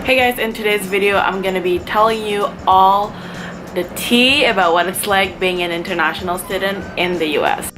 Hey guys, in today's video I'm gonna be telling you all the tea about what it's like being an international student in the US.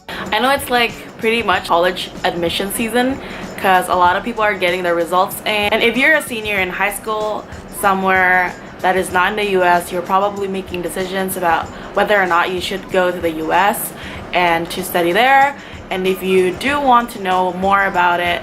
I know it's like pretty much college admission season because a lot of people are getting their results in. And if you're a senior in high school somewhere that is not in the US, you're probably making decisions about whether or not you should go to the US and to study there. And if you do want to know more about it,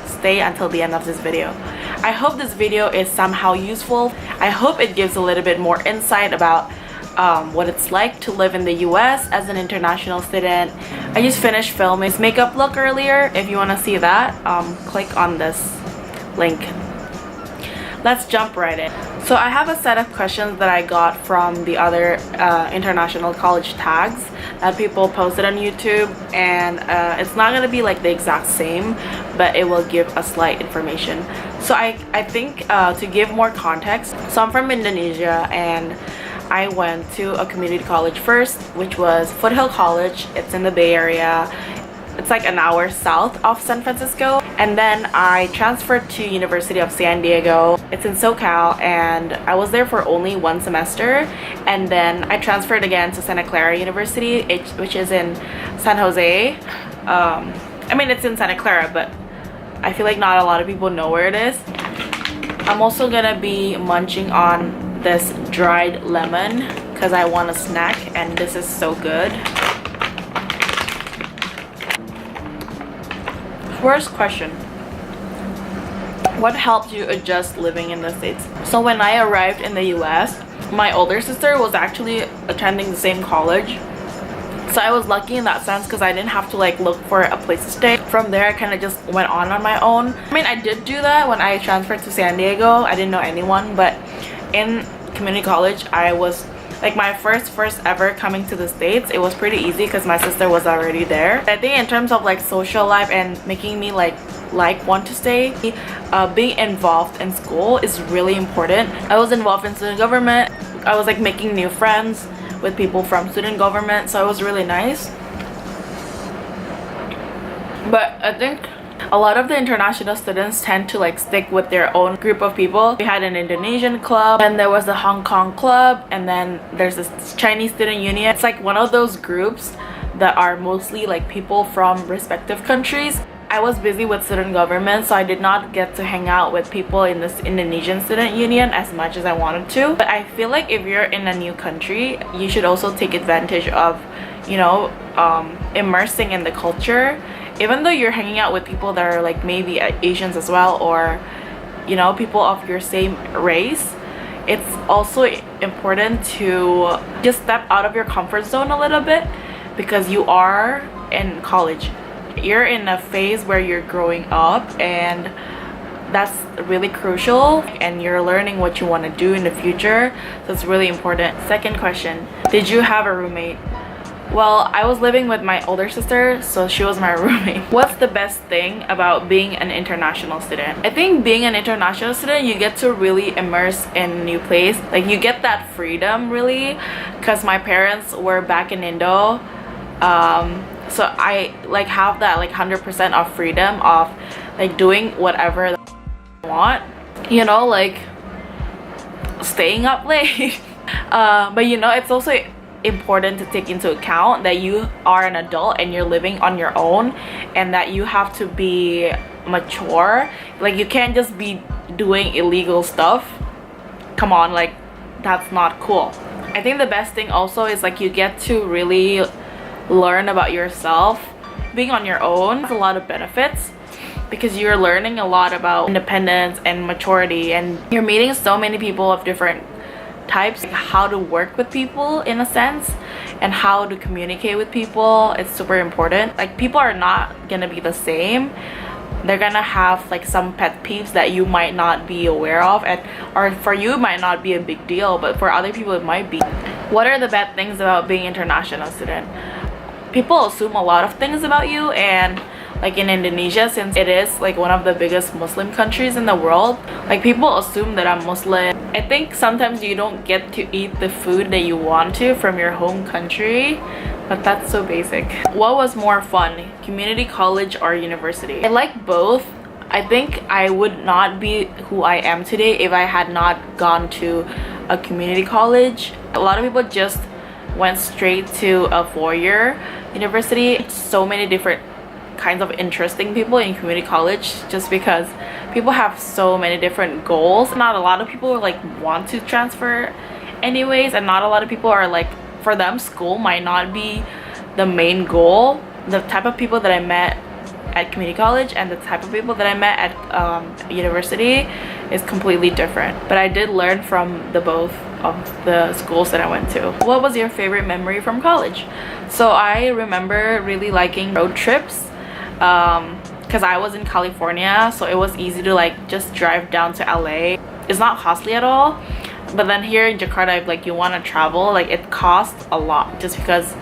stay until the end of this video. I hope this video is somehow useful. I hope it gives a little bit more insight about what it's like to live in the US as an international student. I just finished filming this makeup look earlier. If you want to see that, click on this link. Let's jump right in. So I have a set of questions that I got from the other international college tags that people posted on YouTube, and it's not gonna be like the exact same, but it will give a slight information. So I think to give more context, so I'm from Indonesia and I went to a community college first, which was Foothill College. It's in the Bay Area. It's like an hour south of San Francisco. And then I transferred to University of San Diego. It's in SoCal, and I was there for only one semester. And then I transferred again to Santa Clara University, which is in San Jose. I mean, it's in Santa Clara, but I feel like not a lot of people know where it is. I'm also gonna be munching on this dried lemon because I want a snack, and this is so good. First question: what helped you adjust living in the States? So when I arrived in the US, my older sister was actually attending the same college. So I was lucky in that sense because I didn't have to like look for a place to stay. From there I kind of just went on my own. I mean, I did do that when I transferred to San Diego. I didn't know anyone, but in community college I was like my first ever coming to the States. It was pretty easy because my sister was already there. I think in terms of like social life and making me like want to stay, being involved in school is really important. I was involved in student government. I was like making new friends with people from student government, so it was really nice. But I think a lot of the international students tend to like stick with their own group of people. We had an Indonesian club, and there was the Hong Kong club, and then there's this Chinese student union. It's like one of those groups that are mostly like people from respective countries. I was busy with student government, so I did not get to hang out with people in this Indonesian student union as much as I wanted to. But I feel like if you're in a new country, you should also take advantage of, you know, immersing in the culture. Even though you're hanging out with people that are like maybe Asians as well, or you know, people of your same race, it's also important to just step out of your comfort zone a little bit, because you are in college. You're in a phase where you're growing up, and that's really crucial, and you're learning what you want to do in the future, so it's really important. Second question: did you have a roommate? Well, I was living with my older sister, so she was my roommate. What's the best thing about being an international student? I think being an international student, you get to really immerse in a new place. Like, you get that freedom, really, because my parents were back in Indo. So I like have that like 100% of freedom of like doing whatever I want. You know, like staying up late. But you know, it's also important to take into account that you are an adult and you're living on your own, and that you have to be mature. Like, you can't just be doing illegal stuff. Come on, like, that's not cool. I think the best thing also is like you get to really learn about yourself. Being on your own has a lot of benefits because you're learning a lot about independence and maturity, and you're meeting so many people of different types, like how to work with people in a sense, and how to communicate with people. It's super important. Like, people are not gonna be the same. They're gonna have like some pet peeves that you might not be aware of, and or for you it might not be a big deal, but for other people it might be. What are the bad things about being international student? People assume a lot of things about you, and like in Indonesia, since it is like one of the biggest Muslim countries in the world, like people assume that I'm Muslim. I think sometimes you don't get to eat the food that you want to from your home country, but that's so basic. What was more fun, community college or university? I like both. I think I would not be who I am today if I had not gone to a community college. A lot of people just went straight to a four-year university. So many different kinds of interesting people in community college just because people have so many different goals. Not a lot of people like want to transfer anyways, and not a lot of people are like, for them school might not be the main goal. The type of people that I met at community college and the type of people that I met at university is completely different, but I did learn from the both of the schools that I went to. What was your favorite memory from college? So I remember really liking road trips because I was in California, so it was easy to like just drive down to LA. It's not costly at all, but then here in Jakarta, if like you want to travel, like it costs a lot just because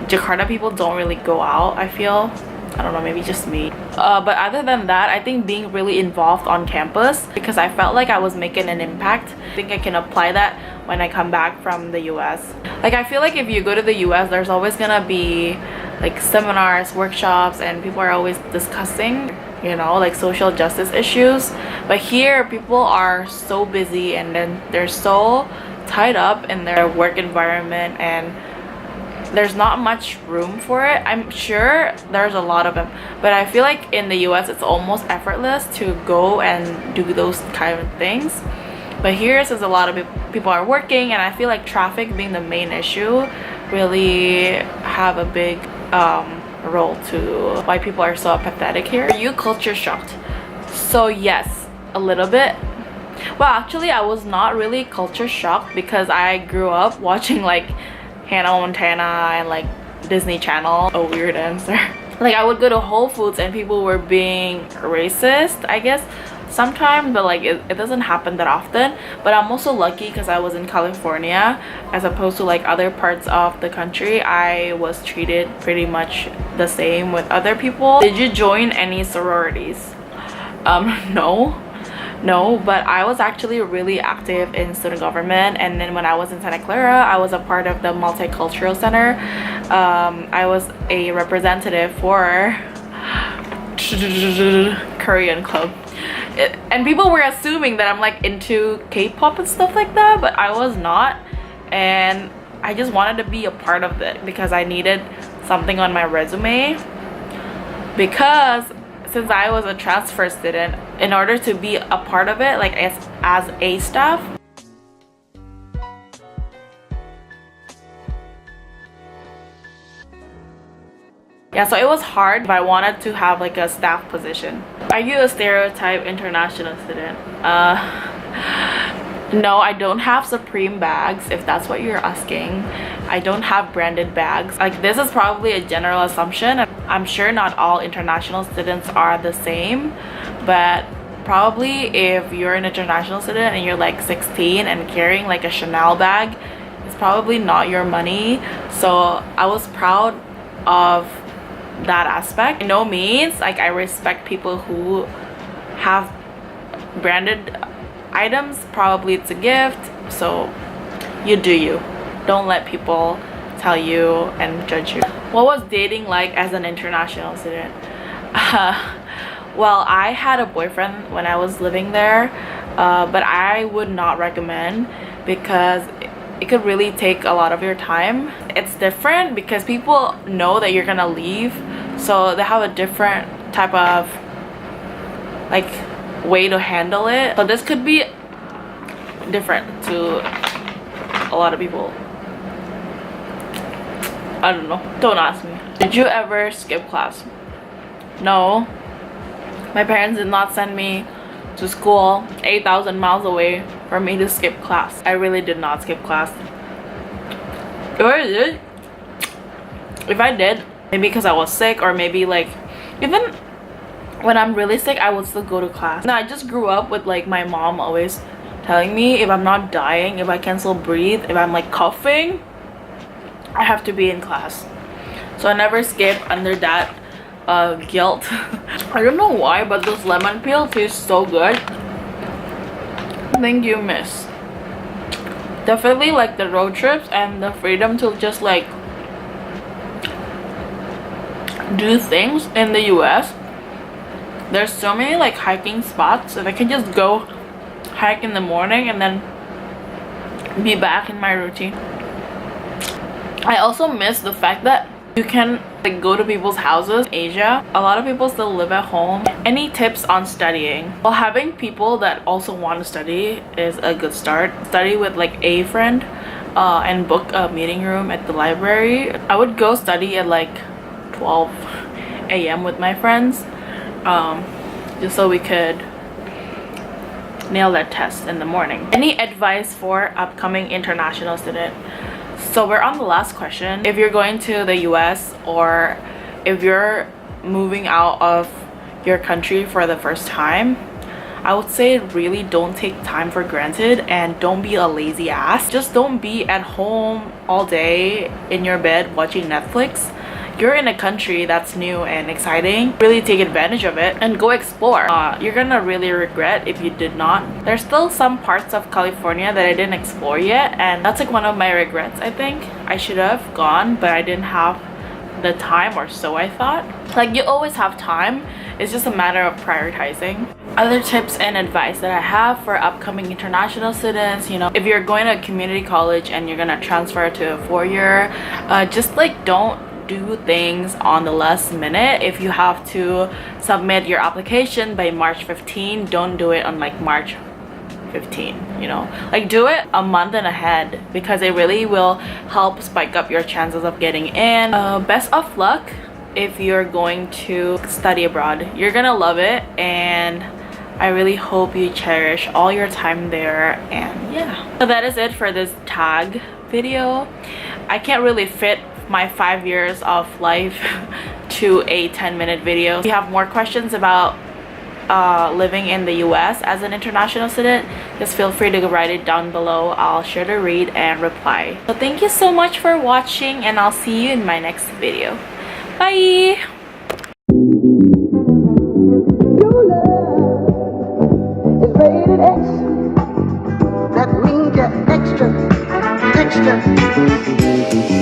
Jakarta people don't really go out, I feel. I don't know, maybe just me. But other than that, I think being really involved on campus, because I felt like I was making an impact. I think I can apply that when I come back from the US. Like I feel like if you go to the US, there's always gonna be like seminars, workshops, and people are always discussing, you know, like social justice issues. But here people are so busy and then they're so tied up in their work environment, and there's not much room for it. I'm sure there's a lot of them, but I feel like in the US it's almost effortless to go and do those kind of things. But here, since a lot of people are working, and I feel like traffic being the main issue really have a big role to why people are so apathetic here. Are you culture shocked? So yes, a little bit. Well, actually I was not really culture shocked because I grew up watching like Hannah Montana and like Disney Channel. A weird answer. Like I would go to Whole Foods and people were being racist, I guess sometimes, but like it doesn't happen that often. But I'm also lucky because I was in California as opposed to like other parts of the country. I was treated pretty much the same with other people. Did you join any sororities? No, but I was actually really active in student government, and then when I was in Santa Clara, I was a part of the Multicultural Center. I was a representative for Korean club. And people were assuming that I'm like into K-pop and stuff like that, but I was not, and I just wanted to be a part of it because I needed something on my resume. Because since I was a transfer student, in order to be a part of it, like as a staff, yeah, so it was hard if I wanted to have like a staff position. Are you a stereotype international student? No, I don't have Supreme bags, if that's what you're asking. I don't have branded bags. Like this is probably a general assumption. I'm sure not all international students are the same, but probably if you're an international student and you're like 16 and carrying like a Chanel bag, it's probably not your money. So I was proud of that aspect. By no means, like I respect people who have branded items. Probably it's a gift, so you do you. Don't let people tell you and judge you. What was dating like as an international student? Well, I had a boyfriend when I was living there, but I would not recommend because it could really take a lot of your time. It's different because people know that you're gonna leave, so they have a different type of like way to handle it. So this could be different to a lot of people. I don't know, don't ask me. Did you ever skip class? No, my parents did not send me to school 8,000 miles away for me to skip class. I really did not skip class. If I did, maybe because I was sick, or maybe like even when I'm really sick I would still go to class. No, I just grew up with like my mom always telling me if I'm not dying, if I can still breathe, if I'm like coughing, I have to be in class. So I never skip under that guilt. I don't know why, but this lemon peel tastes so good. Thank you, miss. Definitely like the road trips and the freedom to just like do things in the US There's so many like hiking spots. If I can just go hike in the morning and then be back in my routine. I also miss the fact that you can like go to people's houses. Asia, a lot of people still live at home. Any tips on studying? Well, having people that also want to study is a good start. Study with like a friend and book a meeting room at the library. I would go study at like 12 a.m. with my friends just so we could nail that test in the morning. Any advice for upcoming international student? So we're on the last question. If you're going to the US or if you're moving out of your country for the first time, I would say really don't take time for granted and don't be a lazy ass. Just don't be at home all day in your bed watching Netflix. You're in a country that's new and exciting. Really take advantage of it and go explore. You're gonna really regret if you did not. There's still some parts of California that I didn't explore yet, and that's like one of my regrets. I think I should have gone, but I didn't have the time, or so I thought. Like, you always have time, it's just a matter of prioritizing. Other tips and advice that I have for upcoming international students, you know, if you're going to a community college and you're gonna transfer to a 4-year, just like don't do things on the last minute. If you have to submit your application by March 15, don't do it on like March 15, you know, like do it a month and ahead, because it really will help spike up your chances of getting in. Best of luck if you're going to study abroad. You're gonna love it, and I really hope you cherish all your time there. And yeah, so that is it for this tag video. I can't really fit my 5 years of life to a 10-minute video. If you have more questions about living in the US as an international student, just feel free to write it down below. I'll sure to read and reply. So thank you so much for watching, and I'll see you in my next video. Bye! Your love is rated X. That means you're extra, extra.